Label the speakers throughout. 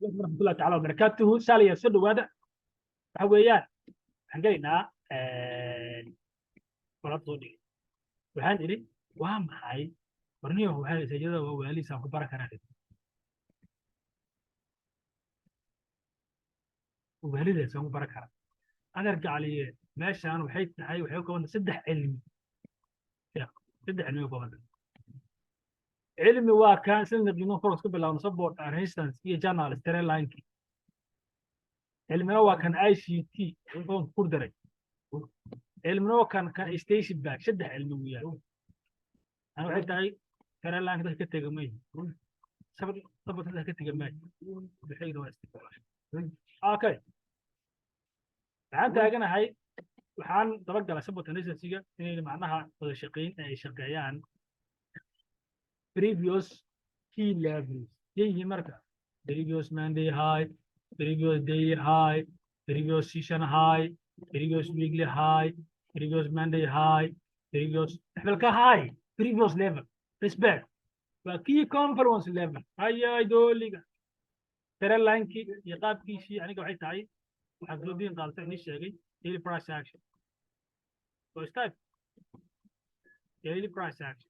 Speaker 1: ورحمة الله تعالى وبركاته سالي سدو هذا حويان حقينا ورطوني وحان إلي وهم هاي ورنيه هو هاي سجدة وهو هالي سامك بركة نادي وهالي ذا سامك بركة أنا أرجع لي ماشي أنا وحيد هاي وحيد كمان سدح علمي سدح علمي كمان علمي وكان سنة جنون فرص قبل أن نصبر أرهيستانس هي جانا على ستريل لاينكي علمي هو كان أي سي تي ويقول كوردري علمي هو كان ستيشن باك سدح علمي وياه أنا وحيد هاي ستريل لاينكي ده كتير جميل صبت ده كتير جميل بحيد واستقرار أوكي waxaan taaganahay waxaan dabagalay sabotanisasiga inay macnaha wada shaqeyn ay shaqeeyaan previous key levels yeeyi marka previous Monday high previous daily high previous season high previous weekly high previous Monday high previous levelka high previous level respect waa key conference level ayay dooliga tare linekii iyo qaabkiisii aniga waxay tahay waxaad doodiin qaadata inii sheegay daily price action so start daily price action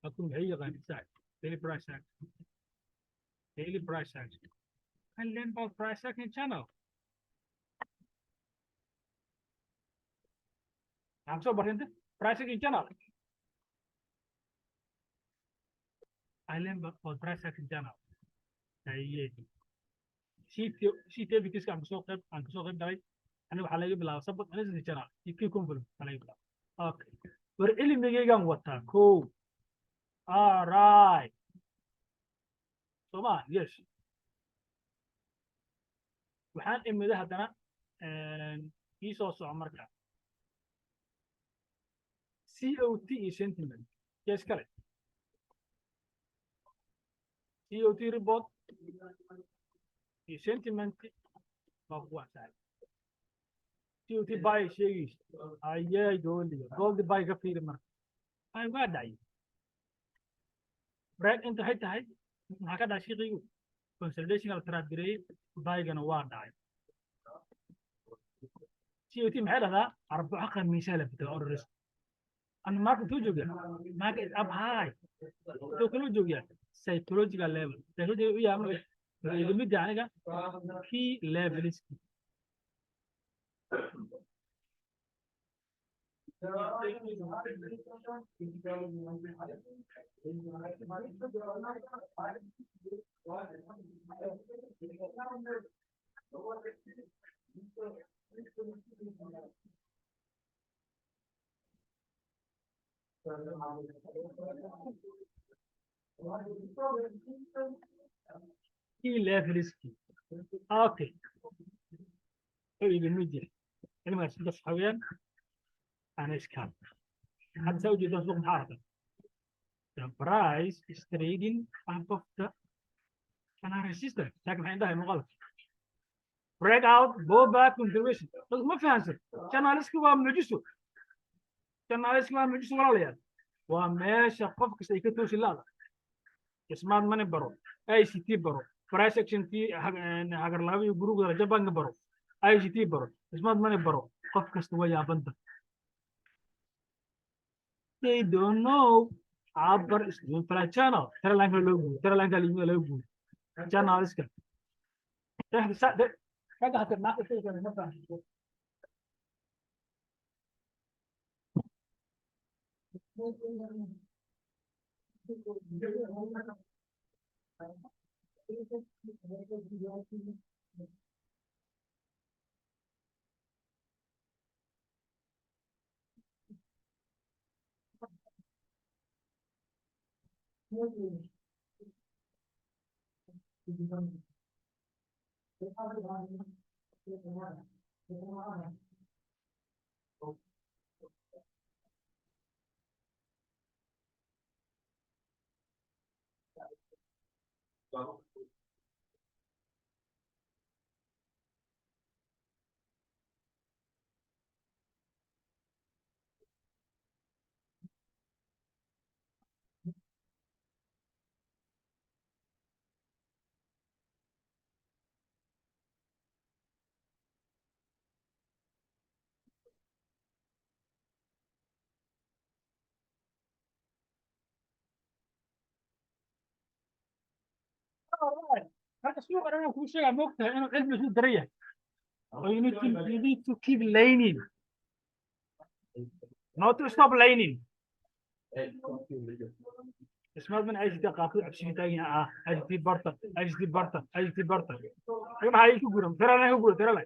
Speaker 1: أكون هي غير ساعد daily price action daily price action and learn about price action channel I'm so برهنت price action channel I learn about price action channel هي شيء بكيس عن كسوق داي أنا بحلاقي بلا صبت أنا زي channel يكون فيلم بحلاقي بلا أوكي ورئيلي ميجان وطا كو alright طبعا yes waxaan imida haddana ii soo soco marka COT iyo sentiment yes kale COT report iyo sentiment baa kuwa saaray COT buy sheegaysa ayay gold buy ka fiiri marka ay waa dhacay break inta waxay tahay maxaa ka dhacay shiiqigu consolidation la taraadiray buy-gana waa dhacay COT maxay dhahdaa arbaco khamiisa la bitaa orders أنا market تو جوجيا market is up high تو كله جوجيا psychological level psychological ويا عمله إذا مدي عنك key levels key levels okay إذا مدي علما بس حويان أنا إسكان حتى سوي جدا سوق محاربة the price is trading above the channel resistance لكن عندها مغلق break out go back continuation بس ما في answer channel risk هو معجزه channel risk هو معجزه ولا ليال وماشي قفك سيكتوش لا اسمات ماني برو اي سي تي برو price action تي هاجر لابي جروب رجبان برو اي سي تي برو اسمات ماني برو قفك استوى يا بنت they don't know عبر اسلوب فلا channel ترى لانك لوجو ترى لانك لوجو channel risk ده حاجه هتبقى كده مثلا هذا سوق أنا كل شيء موقته إنه علم شو دريه. You need to keep learning, not to stop learning. اسمه من أجل دقائق عشان تاني أجل برتا أجل برتا أجل برتا. أنا هاي شو قولهم ترى أنا هقول ترى لا.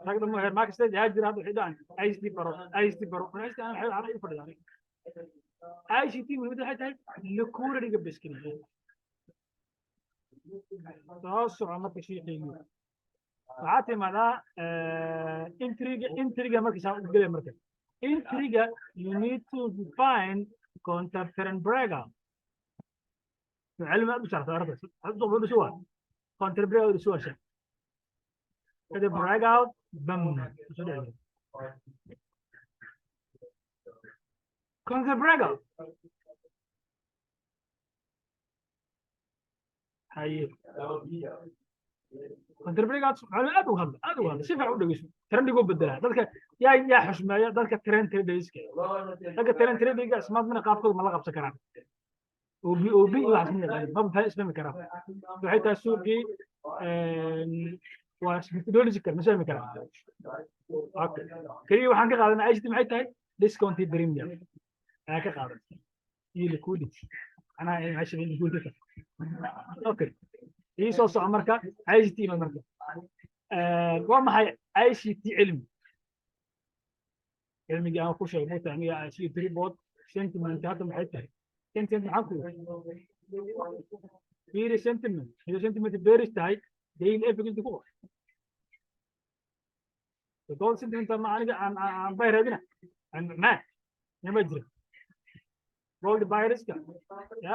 Speaker 1: لكن ما ما كستيج هاجر هذا حيدان أجل برا أجل برا أنا أجل أنا حيل عارف يفرد يعني. أجل تي من بدي حتى لكورة اللي قبل سكين. تواصل عمرك شيء حلو. عاتي ماذا intriga markii saan u galay marka intriga you need to define contact and breakout علم بشرط عرفت حطوا بده شو contact breakout شو شيء هذا breakout بم contact breakout هاي كونتربريغات على أدوها سيف عود جسم ترند يقول بدلها ذلك يا حشمة ذلك ترند تريديسك ذلك ترند تريديسك اسمه من قافل ما لقب سكران وبي واحد من الغالب ما بفهم اسمه كلام بحيث السوقي دول ذكر مسمى كلام اوكي كري waxaan ka qaadanaa ayshti maxay tahay discounted premium aan ka qaadan iyo liquidity ana ay meesha liquidity okay ii soo soco marka ICT marka waa maxay ICT cilmiga aan ku sheegay taamiga ICT report sentiment hadda maxay tahay sentiment maxaa ku fiiri sentiment bearish tahay daily effect ku goal sentiment ma aniga aan bayradina aan ma jiro gold buyers ka ya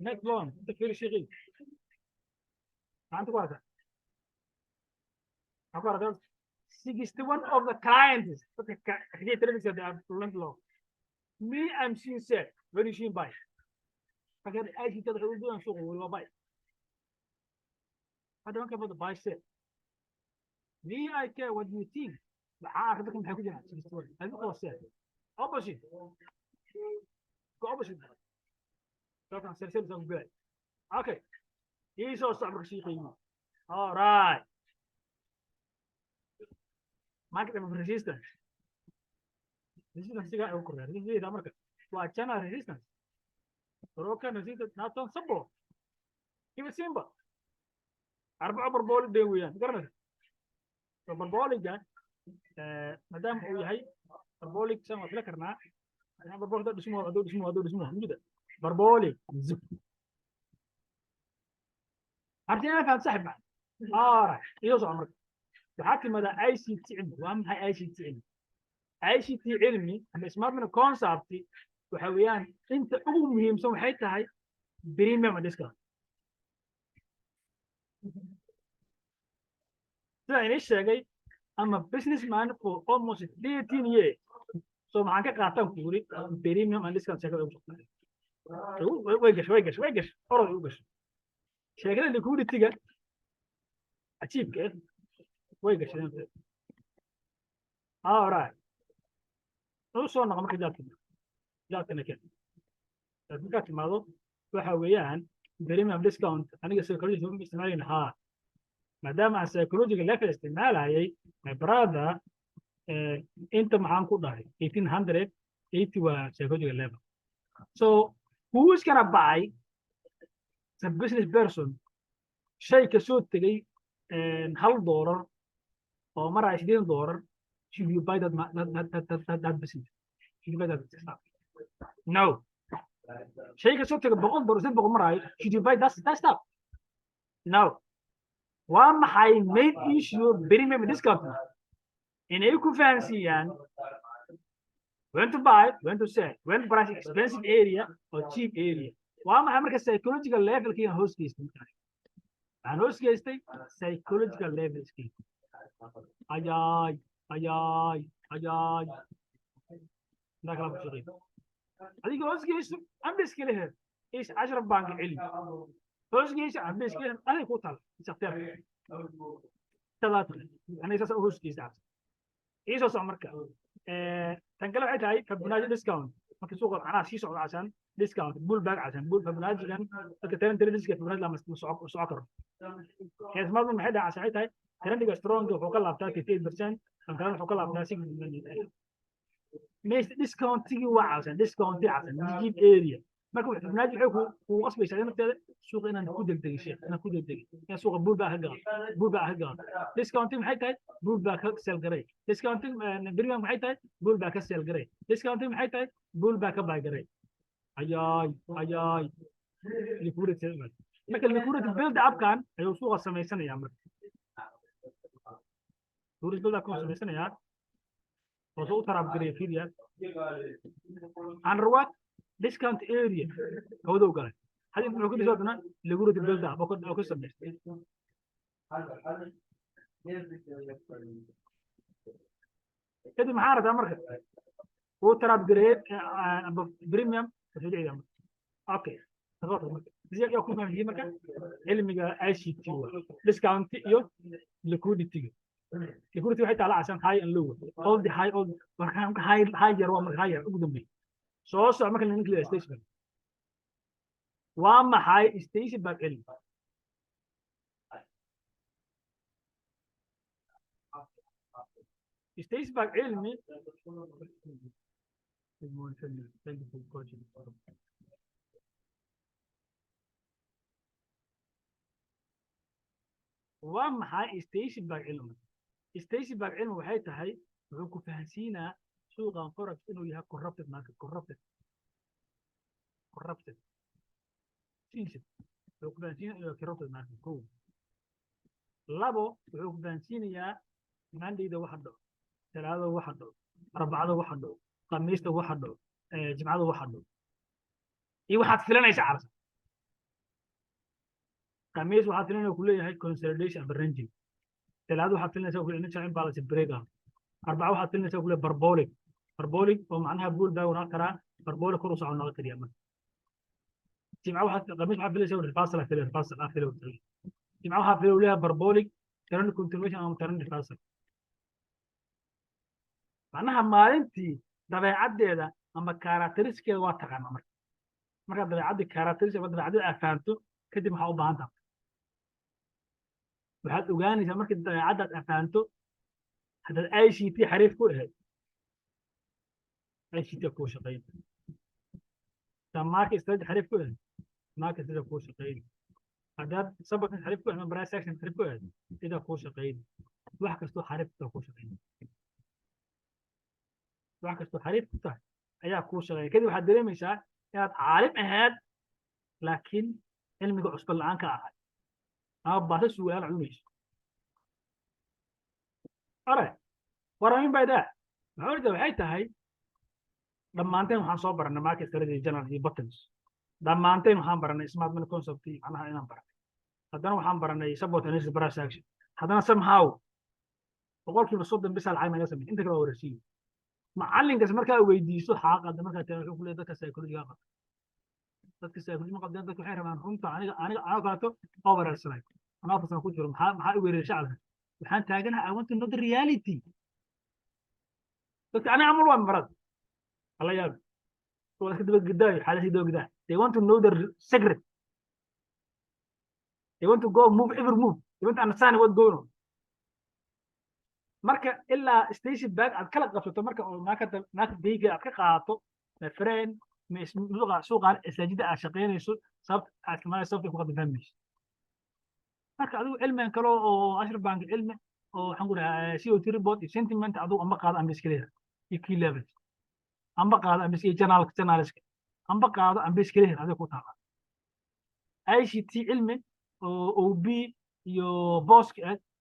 Speaker 1: net long fiiri shaqi أنت قارئ. أقول 61 of the clients. He tells me that I'm low. Me, I'm sincere. Very sure buy. فكان أي شيء تدخل دون شغل ولا buy. I don't care about the buy sell. Me, I care what you think. عارف كم حيكون جنا 61. هذا هو sell. Opposite. Opposite. طبعا سلسلة زوجين. Okay. He's also a machine. All right. Market of resistance. Resistance is a occur. This is America. What channel resistance? Broken resistance not on support. Give a symbol. أربعة بربول ديويان. قرنا. فبربولي جان. مدام هو هاي بربولي سما فلكرنا. أنا بربول ده اسمه هذول اسمه موجودة. بربولي. عرفتي أنا فاهم صاحب معي. راح يوصل عمرك. وحكي ماذا أي شيء علمي وأهم هاي أي شيء علمي. أي شيء علمي أنا اسمه من الكونسبت وحويان أنت مهم سوي حياتها هاي بريميوم ديسكاونت. يعني إيش جاي؟ أما business man for almost 13 years. So معك قاطع كوري بريميوم ديسكاونت شكله يوصل. ويجش أرد ويجش. شكله اللي كوري تيجي. أجيب كيف؟ ويجش يعني. right. وصلنا قمك جاتنا كده. فكرت الموضوع وحويان بريميوم ديسكاونت أنا سيكولوجي هم استعمالين ما دام السيكولوجي اللي في استعمالها هي my brother أنت معاهم كده 1800 80 psychological level. So who is gonna buy the business person شيء كسود تجي $1 أو مرة $20 should you buy that business? Should you buy that business? No. شيء كسود تجي $100 مرة should you buy that stuff? No. وأما حي made issue premium discount in eco fancy يعني when to buy, when to sell, when to price expensive area or cheap area. وأما حي مركز psychological level كي host case عن host case psychological level كي أجاي ده كلام شغيل. هذيك host case أم بس كله إيش 10 بانك علم. host case أم بس كله أنا كوتال يستطيع ثلاثة أنا يسأل host case ده. إيش أصلا مركز تنقل عيد هاي فبناء ديسكاونت marka suuqa macnaha sii socda عشان discount bull back عشان bull fibonacci kan marka trend risk fibonacci lama soo karo كيس ما من حدا عشان هاي trend strong wuxuu ka laabtaa 58% kan kalena wuxuu ka laabtaa 6% مش discount waa عشان discount عشان يجيب area marka fibonacci wuxuu ku qasbaysaa inta suuqa inaan ku degdegin sheekh inaan ku degdegin in suuqa bull back ha gaaro discount maxay tahay bull back ka sell garay discount premium maxay tahay bull back ka sell garay discount maxay tahay bull back ka buy garay ayaay liquidity marka liquidity build up kan ayuu suuqa sameysanayaa marka liquidity build up kan sameysanayaa oo soo tarab garay fidiya under what discount area hawdo galay hadii wuxuu ku dhiso dana liquidity build up oo ku sameystay kadib maxaa rabtaa marka uu tarab garay premium اوكي زي يا كنا في مركز علمي اي سي تي ديسكاونت يو ليكويديتي ليكويديتي waxay taala عشان high and low all the high all markaan high yar waa markaa high ugu dambeey soo soo marka la nuclear station waa maxay station back in station back علمي waa maxay station back cilmi station back cilmi waxay tahay wuxuu ku fahansiinaa suuqan forex inuu yahay corrupted market corrupted station wuxuu ku fahansiinaa inuu corrupted market ko labo wuxuu ku fahansiinayaa mandayda waxa dhaco talaadada waxa dhaco arbacada waxa dhaco khamiista waxa dhaco jimcada waxa dhaco iyo waxaad filanaysaa carsa خميس waxaa filanaya ku leeyahay consolidation and ranging talaado waxaa filanaysa ku leeyahay imbalance break up arbaca waxaa filanaysa ku leeyahay parabolic oo macnaha bull baa wana kara parabolic kor u socon noqon kariya ma jimca waxaa khamiis waxaa filanaysa reversal jimca waxaa filanaysa leeyahay parabolic trend continuation ama trend reversal macnaha maalintii dabeecadeeda ama characteristickeeda waa taqaana marka dabeecadda characteristic ama dabeecadda aad fahanto kadib waxaa u baahan tahay waxaad ogaanaysaa markii dabeecaddaad afahanto haddaad ICT xariif ku ahayd ICT kuu shaqayn haddaad market strategy xariif ku ahayd market strategy kuu shaqayn haddaad support xariif ku ahayd ama price action xariif ku ahayd sida kuu shaqayn wax kastoo xariif kuu shaqayn wax kastoo xariif ku tahay ayaa kuu shaqayn kadib waxaad dareemaysaa inaad caalim ahayd laakiin علمك عصب الآن كأحد أنا بعرف سؤال علميش أرى ورا مين بعده هقول ده حيته هاي لما أنتين وحنصبر أن ماركت كريدي جنرال دي بوتنز لما أنتين وحنبر أن اسمه من الكونسبت أنا هاي نمبر هذا وحنبر أن يسبوت الناس براس أكشن هذا somehow وقول كيف الصوت بس على العين يسمي أنت كده ورسيه معلم كسر مركز ويديسو حاجة ده مركز تعرف كل ده كسيكولوجيا dadka saakudima qabdeen dadku waxay rabaan runta aniga qaato overside anaa fasan ku jiro maxaa u weerar shacabka waxaan taaganahay I want to know the reality dadka aniga amal waa marad alla yaab oo dadka daba gidaayo xaaladii daba gidaa they want to know the secret they want to go move every move they want to understand what going on marka ilaa station back aad kala qabsato marka oo naaka deega aad ka qaato friend suuqan asaajida aad shaqeynayso sababta aad kamaanayso sababta ku qadban fahmayso marka adigu cilmigan kale oo ashar bank cilmi oo waxaan ku dhahaa CO2 report iyo sentiment adigu amba qaado amba iska leeyahay iyo key levels amba qaado amba iska journalist amba qaado amba iska leeyahay adigu ku taala ICT cilmi oo OB iyo boss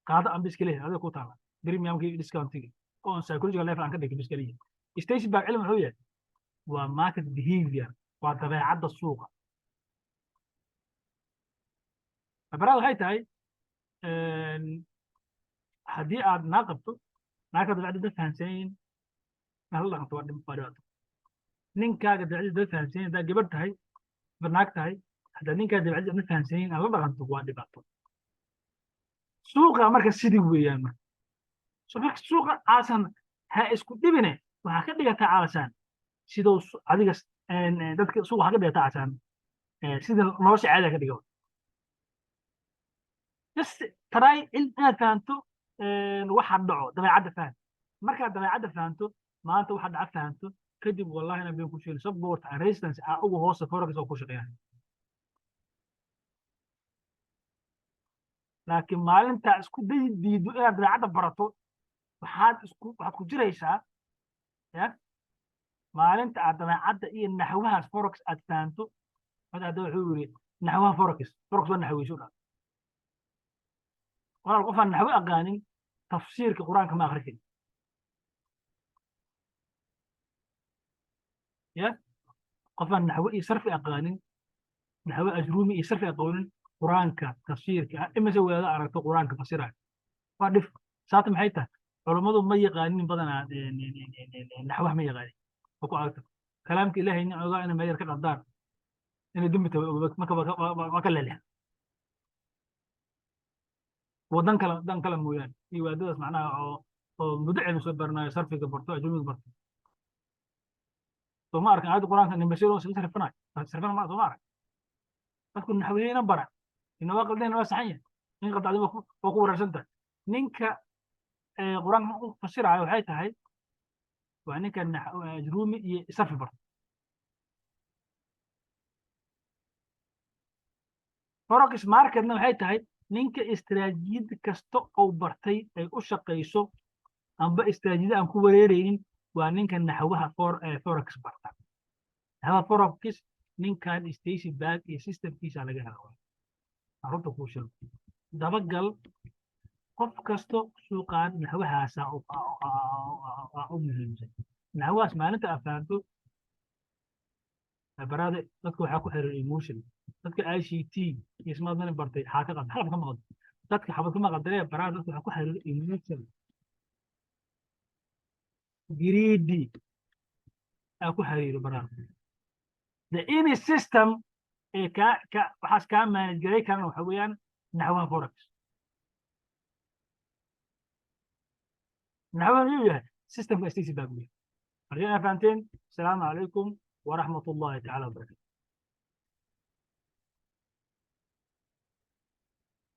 Speaker 1: qaado amba iska leeyahay adigu ku taala premium kii discounting oo psychological level aan ka dhigay iska leeyahay station back cilmi wuxuu yahay waa market behavior waa dabeecadda suuqa abraad waxay tahay haddii aad naa qabto naagka dabeecadda dad fahansanyiin nala dhaqanto waa dhibaato ninkaaga dabeecadda dad fahansanyiin haddaad gabadh tahay naag tahay haddaad ninkaaga dabeecadda dad fahansanyiin nala dhaqanto waa dhibaato suuqa marka sidii weeyaan marka suuqa aasan ha isku dhibine waxaa ka dhigataa caalashaan sidoo adiga dadka suuqa waxa ka dhigata casaan sida nolosha caadiga ka dhigo just try inaad fahanto waxa dhaco dabeecadda faham markaad dabeecadda fahanto maanta waxa dhaca fahanto kadib wallahi inaan been ku sheegin support and resistance ugu hoose forex oo ku shaqeeya laakiin maalinta isku diido inaad dabeecadda barato waxaad ku jiraysaa ya maalinta aad dabeecadda iyo naxwahaas forex aad fahanto hadda wuxuu yiri naxwaha forex waa naxwiisu dha walaal qof aan naxwo aqaanin tafsiirka quraanka ma akhrisin ya qof aan naxwo iyo sarfi aqaanin naxwo ajruumi iyo sarfi aqoonin quraanka tafsiirka imase wada aragto quraanka fasira waa dhif saata maxay tahay culimadu ma yaqaanin badanaa naxwaha ma yaqaanin oo ku aragto kalaamka ilaahay in ogaa in meeyar ka qadaan in dumita ma ka leeyahay wadan kala mooyaan iyo waadadaas macnaha oo mudacil soo barnaayo sarfiga barto ajruumiga barto soo ma arkan aayadda quraanka nimbashir oo sarfana ma soo ma arkan dadku naxwiyeena bara inoo qaldeen waa saxan yahay in qaldacdi oo ku wareersanta ninka quraanka u fasirayo waxay tahay waa ninka ajruumi iyo sarfi barto forex marketna waxay tahay ninka istiraatiijiyad kasta oo bartay ay u shaqeyso amba istiraatiijiyad aan ku wareereynin waa ninka naxwaha forex barta naxwaha forex ninkan stacy bag iyo systemkiisa laga helaa arrinta ku sheego dabagal qof kasto suuqaan naxwahaasa u muhiimsan naxwahaas maalinta aad fahanto barada dadka waxaa ku xiran emotion dadka ICT iyo smart money bartay xaqa xalab ka maqan dadka xabad ka maqan dareen barada dadka waxaa ku xiran emotion greedy ku xiriiro barada the any system waxaas kaa manage garay karana waxa weeyaan naxwaha forex naxwaha yuu yahay systemka stacey baa guya arjana fahanteen asalaamu calaykum ورحمة الله تعالى وبركاته